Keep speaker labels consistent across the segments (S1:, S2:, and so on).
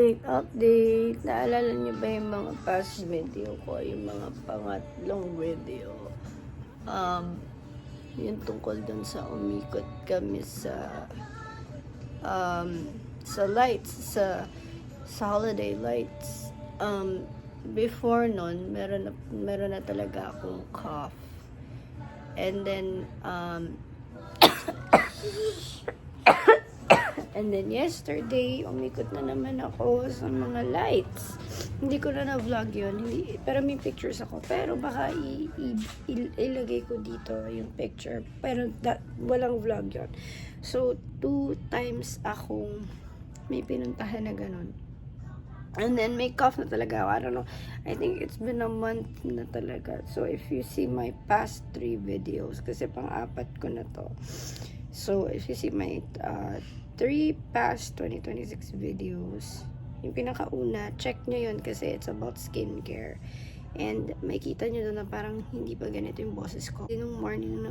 S1: Update. Naalala niyo ba yung mga past video ko? Yung mga pangatlong video. Yung tungkol dun sa umikot kami sa lights, sa holiday lights. Before nun, meron na talaga akong cough. And then, and then yesterday, umikot na naman ako sa mga lights. Hindi ko na na-vlog yun. Pero may pictures ako. Pero baka ilagay ko dito yung picture. Pero walang vlog yun. So, 2 times akong may pinuntahan na ganun. And then, may cough na talaga ako. I don't know. I think it's been a month na talaga. So, if you see my past 3 videos, kasi pang-apat ko na to. So, if you see my 3 past 2026 videos, yung pinakauna, check nyo yun kasi it's about skincare. And makita nyo doon na parang hindi pa ganito yung boses ko. Nung morning,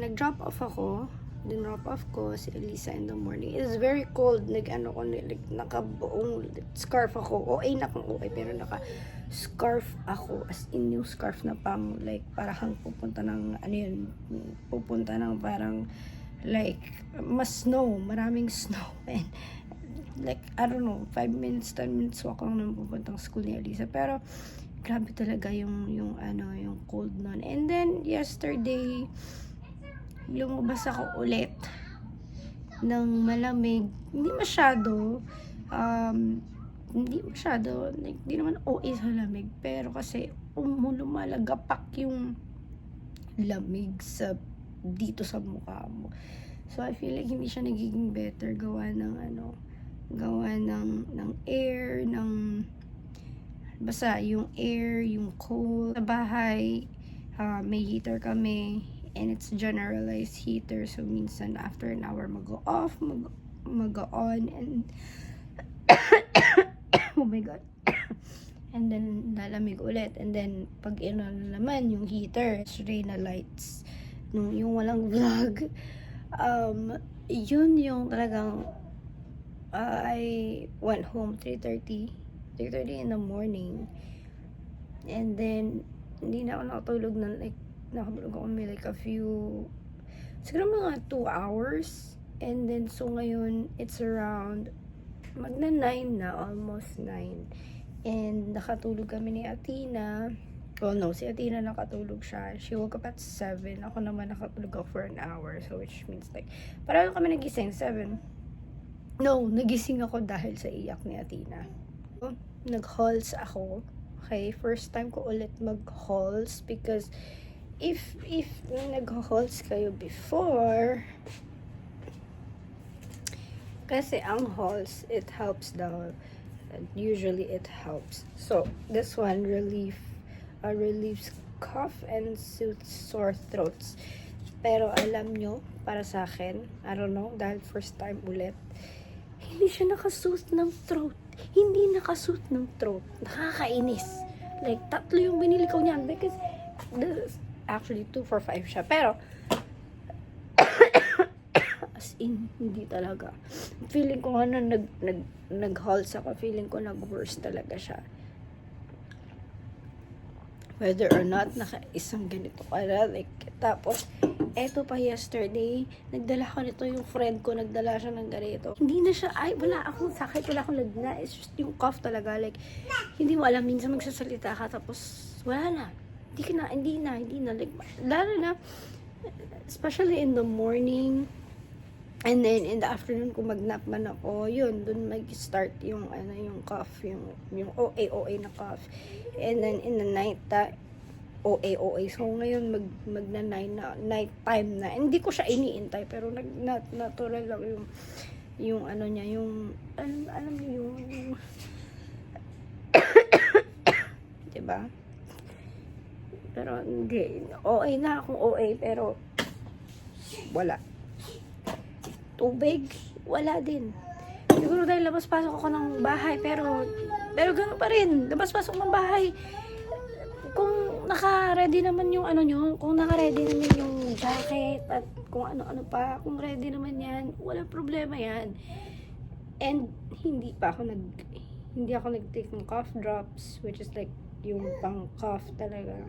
S1: nag-drop off ako. Din-drop off ko si Elisa in the morning. It is very cold. Nakabuong scarf ako. OA na kung OA, pero naka-scarf ako. As in yung scarf na pang, like, parang pupunta ng, pupunta ng parang, like, mas snow. Maraming snow. And, like, I don't know, 5 minutes, 10 minutes walk lang nang pupuntang school ni Elisa. Pero, grabe talaga yung cold nun. And then, yesterday, lumabas ako ulit ng malamig. Hindi masyado, like, hindi naman OA sa lamig, pero kasi lumalagapak yung lamig dito sa mukha mo. So, I feel like hindi siya nagiging better gawa ng air, basta yung air, yung cold. Sa bahay, may heater kami. And it's generalized heater, so minsan after an hour mag-off, mag-on, and oh my god, and then lalamig ulit, and then pag naman yung heater, stray na lights, yung walang vlog, yun yung talagang I went home 3:30 in the morning, and then hindi na ako nakatulog na, like, nakatulog ako may like a few, siguro mga 2 hours. And then, so ngayon, it's around, magna 9 na, almost 9. And nakatulog kami ni Athena. Well, no, si Athena nakatulog siya. She woke up at 7. Ako naman nakatulog ako for an hour. So, which means like, parang kami nagising, 7. No, nagising ako dahil sa iyak ni Athena. Nag-hauls ako. Okay, first time ko ulit mag-hauls because if nag-hauls kayo before, kasi ang hauls, it helps daw. Usually it helps. So, this one relieves cough and soothes sore throats. Pero alam nyo, para sa akin, I don't know, dahil first time ulit, hindi siya nakasuot ng throat. Hindi nakasuot ng throat. Nakakainis. Like, 3 yung binili ko niyan because actually 2 for 5 siya, pero as in hindi talaga, feeling ko nga na nag-hauls ako, feeling ko nag-worse talaga siya, whether or not naka-isang ganito pala, like, tapos eto pa yesterday, nagdala ko nito, yung friend ko nagdala siya ng ganito, hindi na siya, wala akong sakit, wala akong lagna, it's just yung cough talaga, like, hindi mo alam, minsan magsasalita ka, tapos wala na, hindi na, like, lalo na, especially in the morning, and then in the afternoon, kung mag-nap man ako, yun, dun mag-start yung cough, yung OA na cough, and then in the night, OA, so ngayon, night time na, hindi ko siya iniintay, pero natural lang yung niya, yung, alam niyo yung, diba? Pero hindi, OA na akong OA, pero wala. Tubig, wala din. Siguro dahil labas-pasok ako ng bahay, pero gano'n pa rin, labas-pasok ng bahay. Kung naka-ready naman yung kung naka-ready naman yung jacket, at kung ano-ano pa, kung ready naman yan, walang problema yan. And hindi ako nag-take ng cough drops, which is like yung pang cough talaga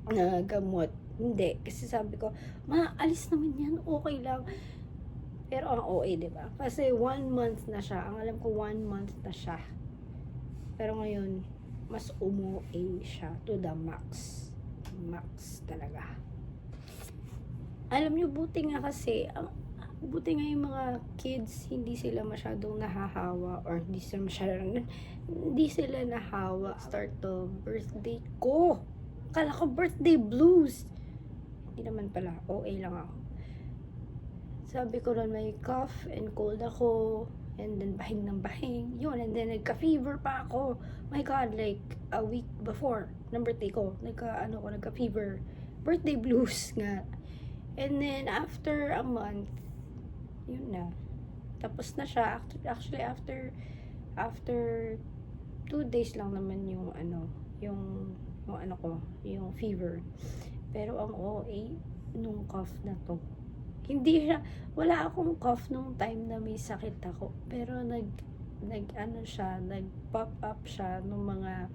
S1: na gamot. Hindi, kasi sabi ko, maalis naman yan, okay lang. Pero ang OA, diba? Kasi 1 month na siya. Ang alam ko 1 month na siya. Pero ngayon, mas umu-A siya to the max. Max talaga. Alam nyo, buti nga kasi, buti nga yung mga kids, hindi sila masyadong nahahawa or hindi sila nahawa. Start to birthday ko. Kala ko birthday blues. Hindi naman pala, OA lang ako. Sabi ko ron may cough and cold ako, and then bahing ng bahing, yun, and then nagka-fever pa ako. My God, like a week before ng birthday ko, nagka-fever. Birthday blues nga. And then after a month, yun na. Tapos na siya. Actually, after 2 days lang naman yung fever. Pero ang OA nung cough na to, wala akong cough nung time na may sakit ako. Pero nag-pop up siya nung mga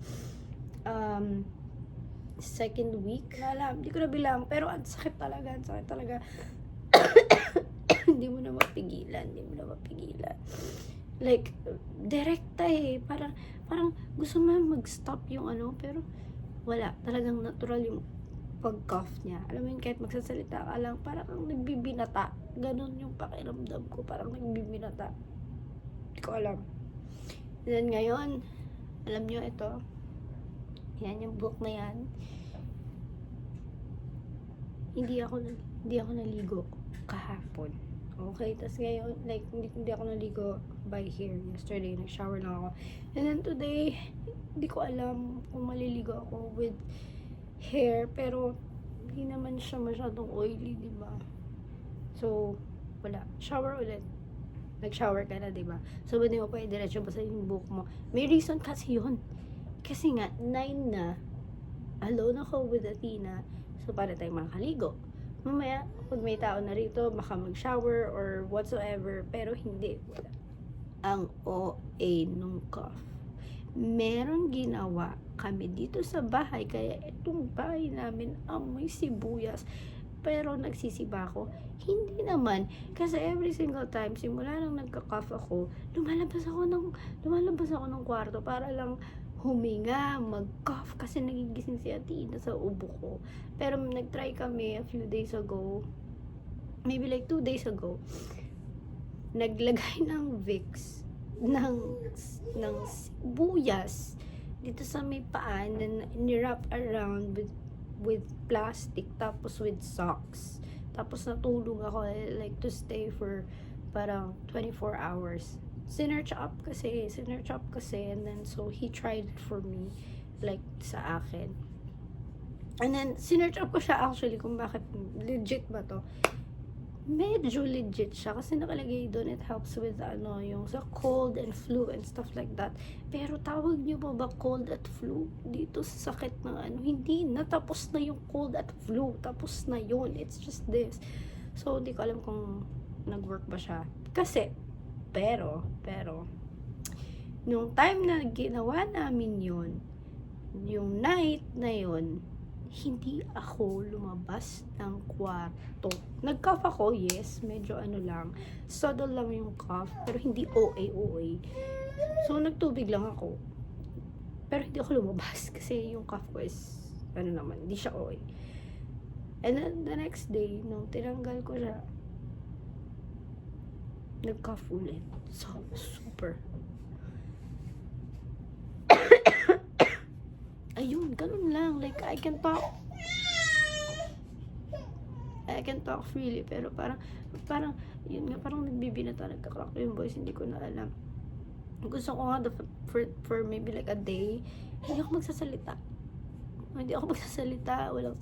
S1: second week. Hindi ko na bilang, pero ang sakit talaga. Hindi mo na mapigilan. Like, direkta eh. Parang gusto mo mag-stop yung pero wala. Talagang natural yung pag-cough niya. Alam mo yun, kahit magsasalita ka lang, parang nagbibinata. Ganon yung pakiramdam ko. Parang nagbibinata. Hindi ko alam. And then ngayon, alam nyo ito. Yan yung book na yan. Hindi ako naligo kahapon. Okay, tas ngayon, like, hindi ako naligo by here. Yesterday, nag-shower lang ako. And then today, hindi ko alam kung maliligo ako with hair, pero hindi naman siya masyadong oily, diba? So, wala. Shower ulit. Nag-shower ka na, diba? So, hindi mo pa i-diretso basta yung buhok mo. May reason kasi yun. Kasi nga, 9 na, alone ako with Athena, so para tayong makaligo. Mamaya, pag may tao na rito, baka mag-shower or whatsoever, pero hindi. Wala. Ang OA nung cough. Meron ginawa kami dito sa bahay, kaya itong bahay namin amoy sibuyas. Pero nagsisiba ako, hindi naman. Kasi every single time, simula nang nagka-cough ako, lumalabas ako ng kwarto para lang huminga, mag-cough, kasi nagigising si Athena sa ubo ko. Pero nag-try kami a few days ago, maybe like 2 days ago, naglagay ng Vicks, ng sibuyas dito sa may paan, and ni-wrap around with plastic, tapos with socks. Tapos natulog ako, like to stay for parang 24 hours. Sinerch up kasi, and then so he tried it for me, like sa akin. And then sinerch up ko siya actually kung bakit legit ba to. Medyo legit siya kasi nakalagay doon, it helps with yung sa cold and flu and stuff like that. Pero tawag niyo ba cold at flu dito sa sakit ng hindi na, tapos na yung cold at flu, tapos na yun, it's just this. So hindi ko alam kung nag-work ba siya kasi, pero nung time na ginawa namin yun, yung night na yun, hindi ako lumabas ng kwarto. Nag-cough ako, yes, medyo lang, subtle lang yung cough, pero hindi OA. So nagtubig lang ako, pero hindi ako lumabas kasi yung cough ko is naman, hindi siya OA. And then the next day, nung tinanggal ko siya, nag-cough ulit. So, super. Ayun, ganun lang. Like, I can talk freely, pero parang, yun nga, parang nagbibinata, nagkakrak yung voice, hindi ko na alam. Gusto ko nga, for maybe like a day, hindi ako magsasalita, walang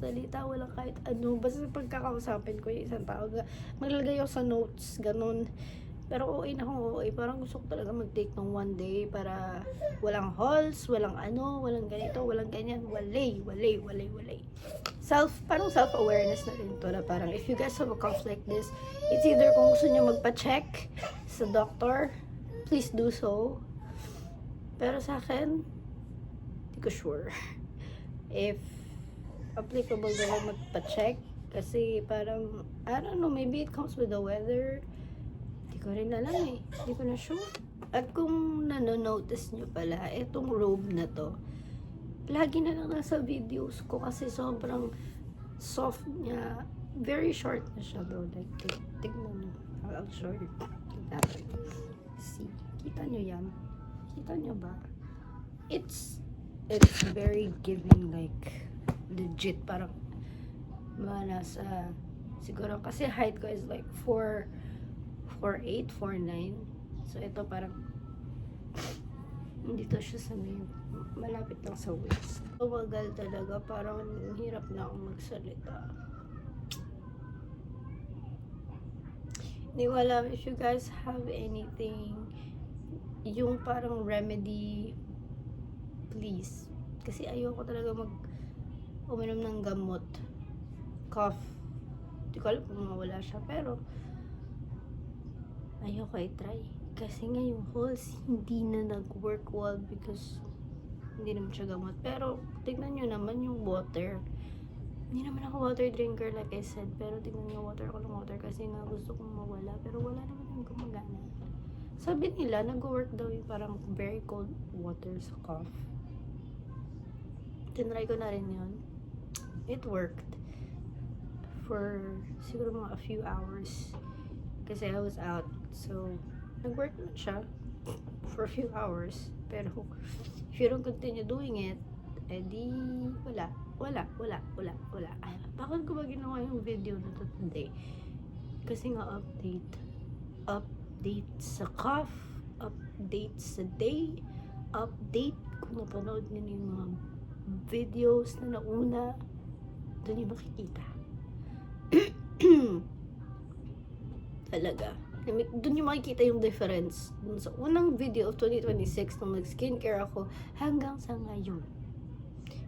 S1: kahit ano, basta pagkakausapin ko yung isang tao, maglalagay ako sa notes, ganun. Pero OA na akong OA, parang gusto ko talaga mag-take ng 1 day para walang halls, walang walang ganito, walang ganyan, walay. Parang self-awareness na rin to, na parang if you guys have a cough like this, it's either kung gusto nyo magpa-check sa doctor, please do so. Pero sa akin, hindi ko sure. If applicable daw magpa-check. Kasi parang, I don't know, maybe it comes with the weather. Hindi ko rin alam eh. Hindi ko na sure. At kung nanonotice nyo pala, itong robe na to, lagi na lang nasa videos ko kasi sobrang soft niya. Very short na siya though. Like, tignan nyo. I'll show you. See, kita nyo yan? Kita nyo ba? It's very giving like legit, parang mga nasa siguro kasi height ko is like 4'8", 4'9". So ito parang dito siya sa may malapit lang sa waist. Tumagal talaga, parang hirap na akong magsalita. Hindi ko alam if you guys have anything, yung parang remedy, please. Kasi ayoko talaga uminom ng gamot. Cough. Hindi ko alam kung mawala siya. Pero, ayoko i-try. Kasi nga yung halls, hindi na nag-work well because hindi naman siya gamot. Pero, tignan nyo naman yung water. Hindi naman ako water drinker like I said. Pero tignan nyo, water ko ng water kasi nga gusto kong mawala. Pero wala naman yung gumagana. Sabi nila, nag-work daw yung parang very cold water sa cough. Tinry ko na rin yun. It worked. For siguro mga a few hours. Kasi I was out. So, nag-work na siya for a few hours. Pero, if you don't continue doing it, edi wala. Bakit ko ba ginawa yung video na to today? Kasi nga update sa cough, update sa day, update kung napanood niyo yung mga videos na nauna, doon yung makikita. Talaga. Doon yung makikita yung difference. Dun sa unang video of 2026 nung nag-skincare ako hanggang sa ngayon.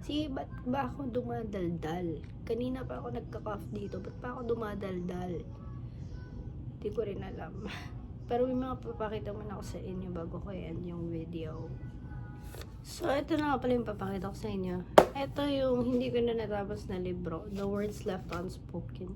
S1: Ba't ba ako dumadaldal? Kanina pa ako nagka-cough dito. Ba't pa ako dumadaldal? Di ko rin alam. Pero may mga papakita man ako sa inyo bago ko i-end yung video. So, ito na nga pala yung papakita ko sa inyo. Ito yung hindi ko na natapos na libro. The Words Left Unspoken.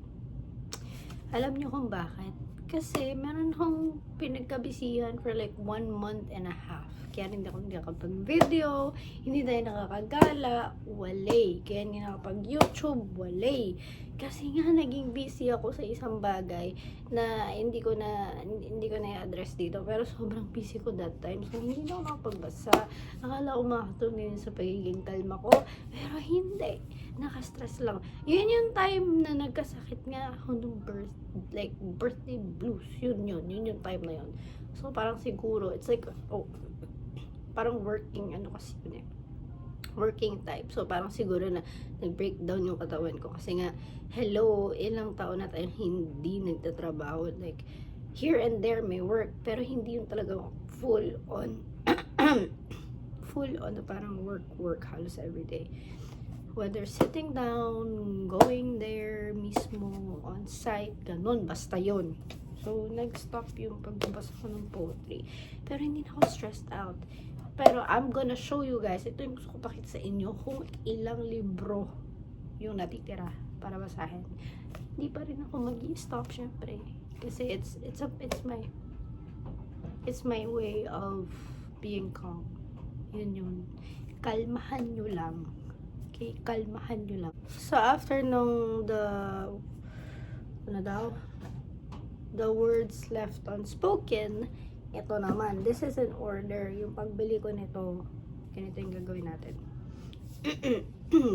S1: Alam nyo kung bakit? Kasi meron akong pinagkabisihan for like 1 month and a half. Kaya hindi ako nakapag-video, hindi tayo nakakagala, walay. Kaya hindi nakapag-YouTube, walay. Kasi nga naging busy ako sa isang bagay na hindi ko na i-address dito. Pero sobrang busy ko that time. So hindi na ako nakapagbasa. Akala ko makatulong sa pagiging kalma ko. Pero hindi. Naka-stress lang. Yun yung time na nagkasakit nga ako nung birthday blues. Yun yung time na yun. So parang siguro, it's like, parang working, kasi yun working type. So, parang siguro na nag-breakdown yung katawan ko. Kasi nga, hello, ilang taon na tayo hindi nagtatrabaho. Like, here and there may work. Pero hindi yung talaga full on na parang work halos everyday. Whether sitting down, going there mismo, on site, ganun, basta yun. So, nag-stop yung pagbabasa ko ng poetry. Pero hindi na ako stressed out. Pero I'm gonna show you guys, ito yung gusto ko pakita sa inyo, kung ilang libro yung natitira para basahin. Hindi pa rin ako mag-i-stop syempre. Kasi it's my way of being calm. Yun. Kalmahan nyo lang. Okay? Kalmahan nyo lang. So, after nung the words left unspoken, ito naman, this is an order. Yung pagbili ko nito, ganito yung gagawin natin.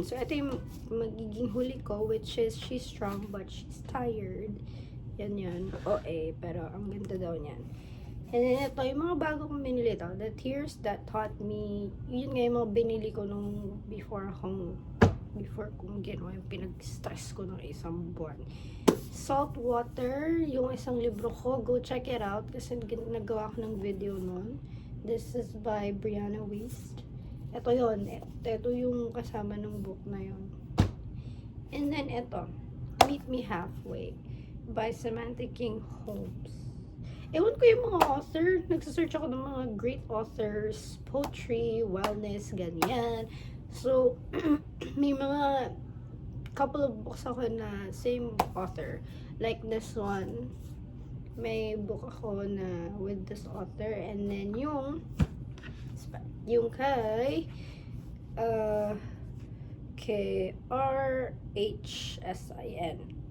S1: So, ito yung magiging huli ko, which is, she's strong but she's tired. Yan. Pero ang ganda daw niyan. And then, ito, yung mga bago kong binili ito, The Tears That Taught Me, yun nga yung mga binili ko nung before kong ginawa yung pinag-stress ko ng isang buwan. Salt Water, yung isang libro ko, go check it out kasi nagawa ko ng video nun. This is by Brianna Wiest. Ito yun, ito yung kasama ng book na yun. And then ito, Meet Me Halfway by Samantha King Holmes. Ewan ko yung mga author. Nagsasearch ako ng mga great authors, poetry, wellness, ganyan. So, may mga couple of books ako na same author. Like this one, may book ako na with this author. And then yung kay R.H.S.I.N.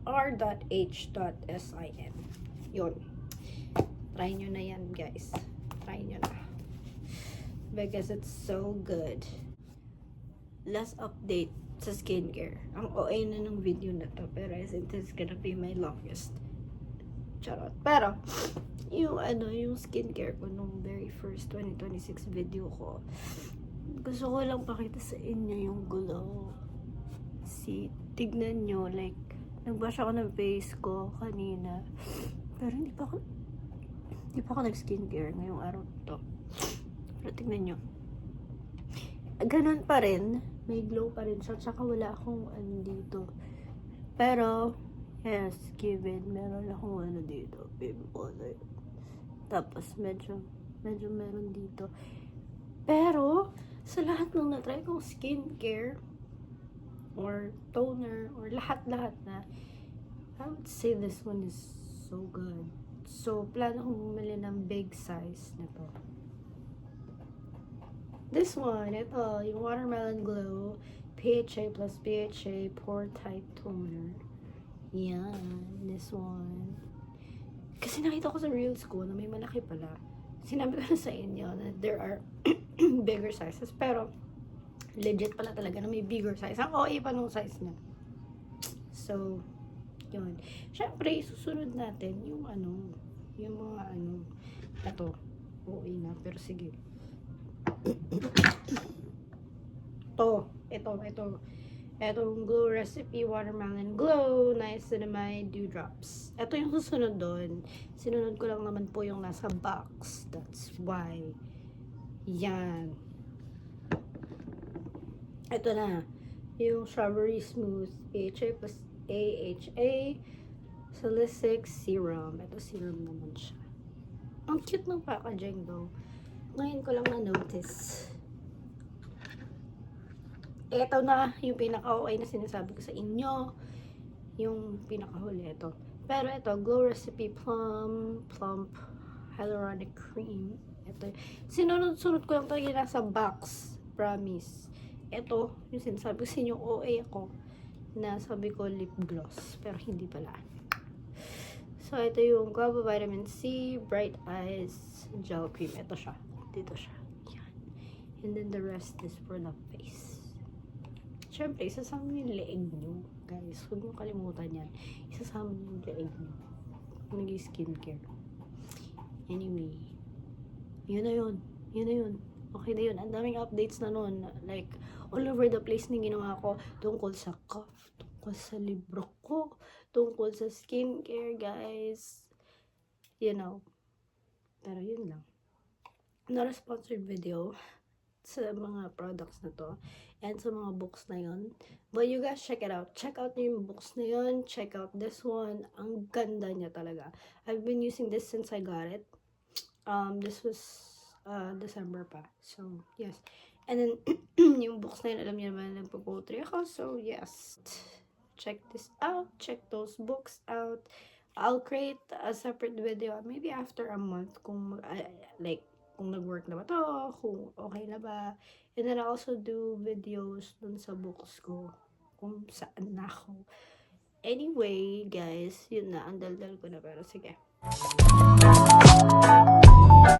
S1: R.H.S.I.N. Yun. Try nyo na yan, guys. Try nyo na. Because it's so good. Last update sa skincare. Ang OA na ng video na to. Pero I think this is gonna be my longest. Charot. Pero, yung skincare ko nung very first 2026 video ko, gusto ko lang pakita sa inyo yung glow. Tignan nyo, like, nag-wash ako ng face ko kanina. Pero hindi pa ako nag-skincare ngayong araw to. Pero tignan nyo. Ganun pa rin. May glow pa rin siya. Tsaka wala akong dito. Pero, yes, given, meron akong dito. Pimple. Tapos, medyo meron dito. Pero, sa lahat ng na-try kong skincare, or toner, or lahat-lahat na, I would say this one is so good. So, plano kong bumili ng big size na to. This one, ito, yung Watermelon Glow, PHA plus PHA Pore Tight Toner. Yan, this one. Kasi nakita ko sa reels ko na may malaki pala. Sinabi ko na sa inyo na there are bigger sizes, pero legit pala talaga na may bigger size. Ang OA pa nung size niya. So, yun. Siyempre, susunod natin yung mga ito, OA na, pero sige. Itong Glow Recipe Watermelon Glow Niacinamide Dewdrops. Ito yung susunod doon. Sinunod ko lang naman po yung nasa box. That's why. Yan. Ito na. Yung Strawberry Smooth AHA plus AHA Salicylic Serum. Ito serum naman siya. Ang cute ng packaging though. Ngayon ko lang na-notice. Ito na yung pinaka-okay na sinasabi ko sa inyo. Yung pinaka-huli ito. Pero ito, Glow Recipe Plump Hyaluronic Cream. Ito. Sinunod-sunod ko lang talaga nasa box. Promise. Ito, yung sinasabi ko sa inyo, OA ako. Na sabi ko lip gloss. Pero hindi pala. So, ito yung Guava Vitamin C Bright Eyes Gel Cream. Ito siya. Dito siya. Yan. And then the rest is for the face. Siyempre, isasama nyo yung leeg nyo. Guys, huwag nyo kalimutan yan. Isasama nyo yung leeg nyo. Kung nag-skincare. Anyway. Yun na yun. Okay na yun. Ang daming updates na nun. Like, all over the place na ginawa ko. Tungkol sa cough. Tungkol sa libro ko. Tungkol sa skincare, guys. You know. Pero yun lang. Not a sponsored video sa mga products na to and sa mga books na yun, but you guys check it out. Check out yung books na yun. Check out this one. Ang ganda niya talaga. I've been using this since I got it. This was December pa, so yes. And then yung books na yun, alam niyo naman, nagpo-poetry ako, so yes, check this out. Check those books out. I'll create a separate video maybe after a month kung kung nag-work na ba to, kung okay na ba. And then I also do videos dun sa books ko, kung saan na ako. Anyway, guys, yun na, ang daldal ko na, pero sige.